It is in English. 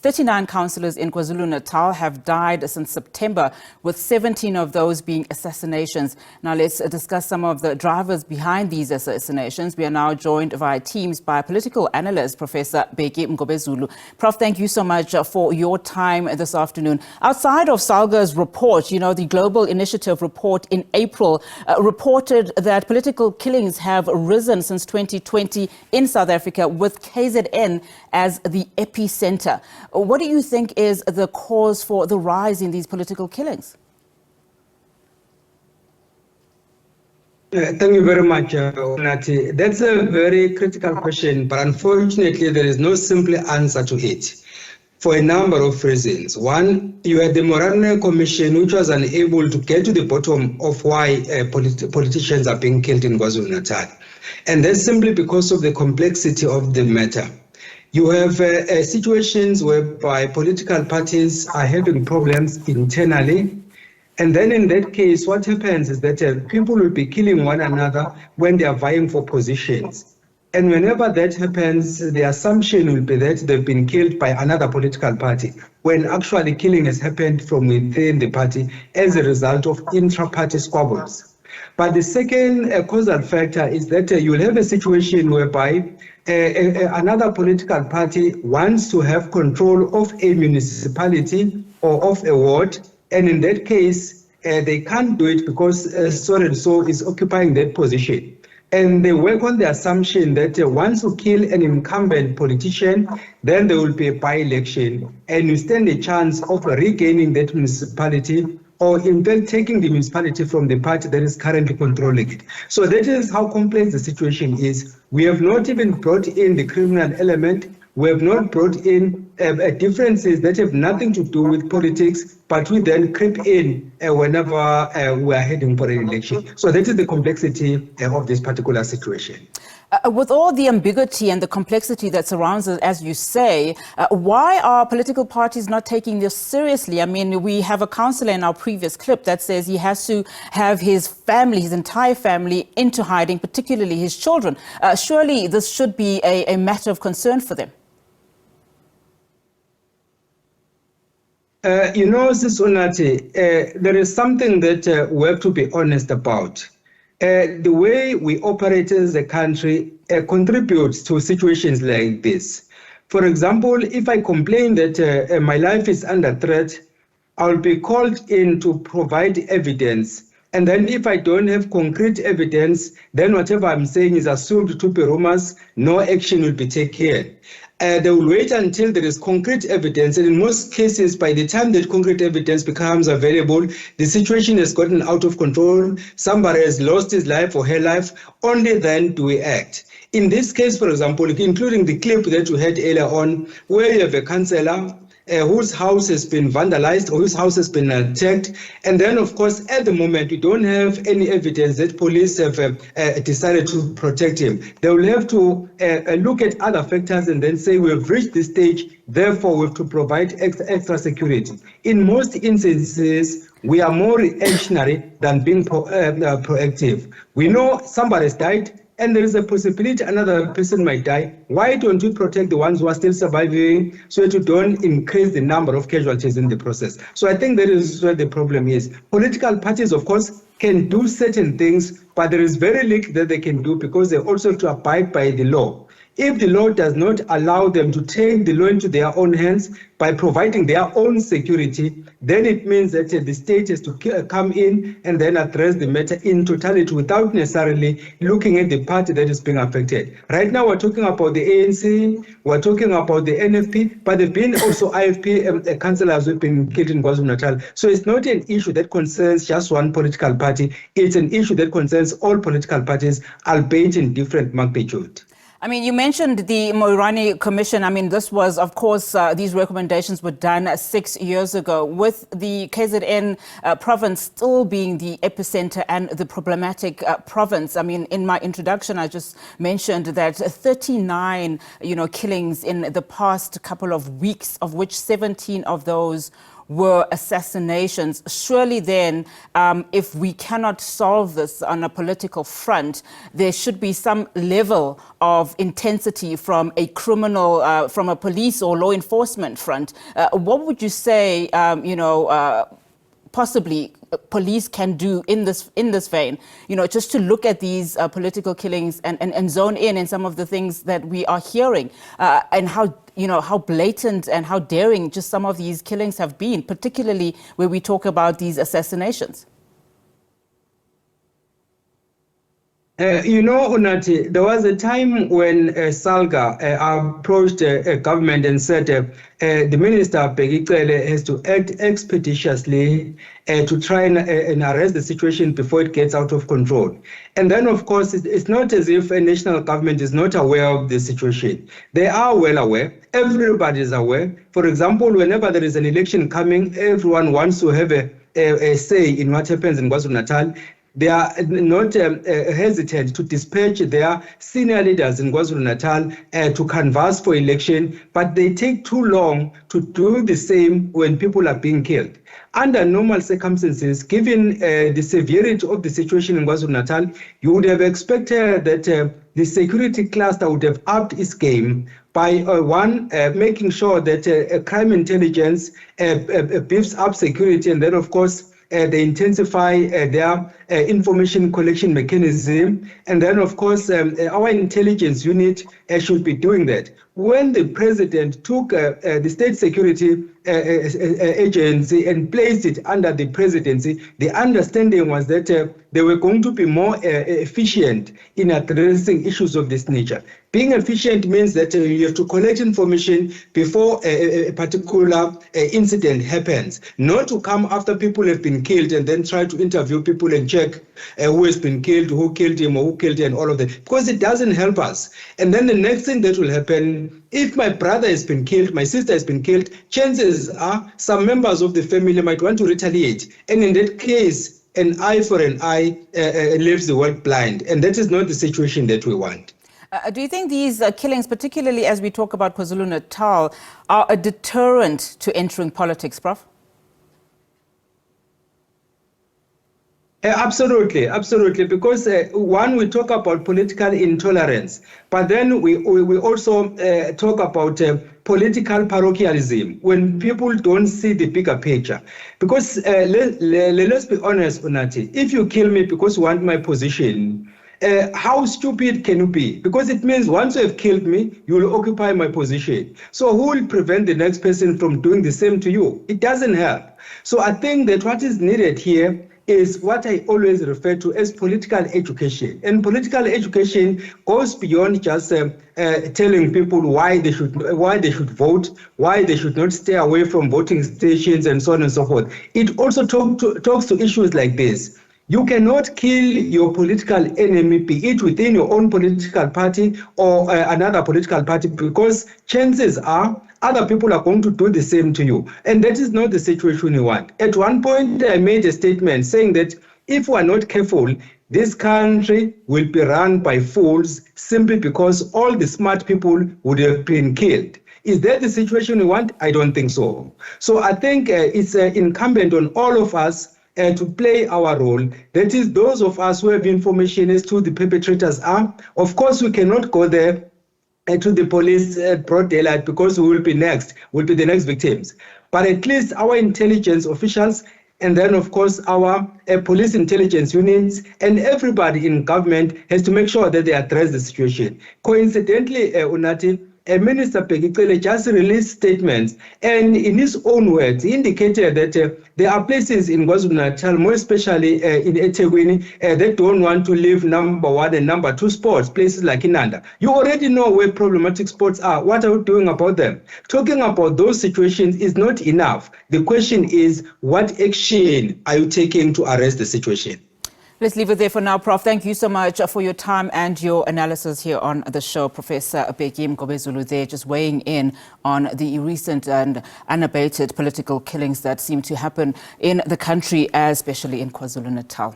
39 councillors in KwaZulu-Natal have died since September, with 17 of those being assassinations. Now let's discuss some of the drivers behind these assassinations. We are now joined via Teams by political analyst Professor Bheki Mngomezulu. Prof, thank you so much for your time this afternoon. Outside of SALGA's report, the Global Initiative report in April reported that political killings have risen since 2020 in South Africa, with KZN as the epicenter. What do you think is the cause for the rise in these political killings? Thank you very much, Onati. That's a very critical question, but unfortunately there is no simple answer to it for a number of reasons. One, you had the Morane Commission, which was unable to get to the bottom of why politicians are being killed in KwaZulu-Natal. And that's simply because of the complexity of the matter. You have situations whereby political parties are having problems internally. And then in that case, what happens is that people will be killing one another when they are vying for positions. And whenever that happens, the assumption will be that they've been killed by another political party, when actually killing has happened from within the party as a result of intra-party squabbles. But the second causal factor is that you'll have a situation whereby another political party wants to have control of a municipality or of a ward, and in that case, they can't do it because so-and-so is occupying that position. And they work on the assumption that once you kill an incumbent politician, then there will be a by-election, and you stand a chance of regaining that municipality, or in fact taking the municipality from the party that is currently controlling it. So that is how complex the situation is. We have not even brought in the criminal element. We have not brought in differences that have nothing to do with politics, but we then creep in whenever we are heading for an election. So that is the complexity of this particular situation. With all the ambiguity and the complexity that surrounds it, as you say, why are political parties not taking this seriously? I mean, we have a councillor in our previous clip that says he has to have his family, his entire family, into hiding, particularly his children. Surely this should be a matter of concern for them. Sis Onati, there is something that we have to be honest about. The way we operate as a country contributes to situations like this. For example, if I complain that my life is under threat, I'll be called in to provide evidence. And then if I don't have concrete evidence, then whatever I'm saying is assumed to be rumors, no action will be taken. They will wait until there is concrete evidence, and in most cases, by the time that concrete evidence becomes available, the situation has gotten out of control, somebody has lost his life or her life, only then do we act. In this case, for example, including the clip that we had earlier on, where you have a councillor whose house has been vandalized or whose house has been attacked. And then, of course, at the moment, we don't have any evidence that police have decided to protect him. They will have to look at other factors and then say, we have reached this stage, therefore we have to provide extra security. In most instances, we are more reactionary than being proactive. We know somebody has died, and there is a possibility another person might die. Why don't we protect the ones who are still surviving so that you don't increase the number of casualties in the process? So I think that is where the problem is. Political parties, of course, can do certain things, but there is very little that they can do because they also have to abide by the law. If the law does not allow them to take the law into their own hands by providing their own security, then it means that the state has to come in and then address the matter in totality without necessarily looking at the party that is being affected. Right now, we're talking about the ANC, we're talking about the NFP, but there have been also IFP councillors who have been killed in KwaZulu-Natal. So it's not an issue that concerns just one political party. It's an issue that concerns all political parties, albeit in different magnitude. I mean, you mentioned the Morane Commission. I mean, this was, of course, these recommendations were done 6 years ago, with the KZN province still being the epicenter and the problematic province. I mean, in my introduction, I just mentioned that 39, killings in the past couple of weeks, of which 17 of those were assassinations. Surely then, if we cannot solve this on a political front, there should be some level of intensity from a criminal, from a police or law enforcement front. What would you say, possibly police can do in this vein, just to look at these political killings and zone in some of the things that we are hearing, and how blatant and how daring just some of these killings have been, particularly where we talk about these assassinations? Unati, there was a time when Salga approached government and said the minister, Bheki Mngomezulu, has to act expeditiously to try and arrest the situation before it gets out of control. And then, of course, it's not as if a national government is not aware of the situation. They are well aware. Everybody is aware. For example, whenever there is an election coming, everyone wants to have a say in what happens in KwaZulu-Natal. They are not hesitant to dispatch their senior leaders in KwaZulu-Natal to canvass for election, but they take too long to do the same when people are being killed. Under normal circumstances, given the severity of the situation in KwaZulu-Natal, you would have expected that the security cluster would have upped its game by making sure that crime intelligence beefs up security, and then, of course, they intensify their information collection mechanism. And then, of course, our intelligence unit should be doing that. When the president took the state security agency and placed it under the presidency, the understanding was that they were going to be more efficient in addressing issues of this nature. Being efficient means that you have to collect information before a particular incident happens, not to come after people have been killed and then try to interview people and check who has been killed, who killed him or who killed him, and all of that, because it doesn't help us. And then the next thing that will happen, if my brother has been killed, my sister has been killed, chances are some members of the family might want to retaliate. And in that case, an eye for an eye leaves the world blind. And that is not the situation that we want. Do you think these killings, particularly as we talk about KwaZulu-Natal, are a deterrent to entering politics, Prof? Absolutely, absolutely. Because one, we talk about political intolerance, but then we also talk about political parochialism, when people don't see the bigger picture. Because let's be honest, Unati, if you kill me because you want my position, how stupid can you be? Because it means once you have killed me, you will occupy my position. So who will prevent the next person from doing the same to you? It doesn't help. So I think that what is needed here is what I always refer to as political education. And political education goes beyond just telling people why they should vote, why they should not stay away from voting stations, and so on and so forth. It also talks to issues like this. You cannot kill your political enemy, be it within your own political party or another political party, because chances are other people are going to do the same to you. And that is not the situation you want. At one point, I made a statement saying that if we are not careful, this country will be run by fools simply because all the smart people would have been killed. Is that the situation we want? I don't think so. So I think it's incumbent on all of us to play our role. That is, those of us who have information as to the perpetrators are. Of course, we cannot go there to the police broad daylight, because we will be next, we'll be the next victims. But at least our intelligence officials, and then of course our police intelligence units, and everybody in government has to make sure that they address the situation. Coincidentally, Unati, Minister Bheki Mngomezulu just released statements, and in his own words, he indicated that there are places in KwaZulu-Natal, more especially in eThekwini, that don't want to leave number 1 and number 2 spots, places like Inanda. You already know where problematic spots are. What are we doing about them? Talking about those situations is not enough. The question is, what action are you taking to arrest the situation? Let's leave it there for now, Prof. Thank you so much for your time and your analysis here on the show. Professor Bheki Mngomezulu there, just weighing in on the recent and unabated political killings that seem to happen in the country, especially in KwaZulu-Natal.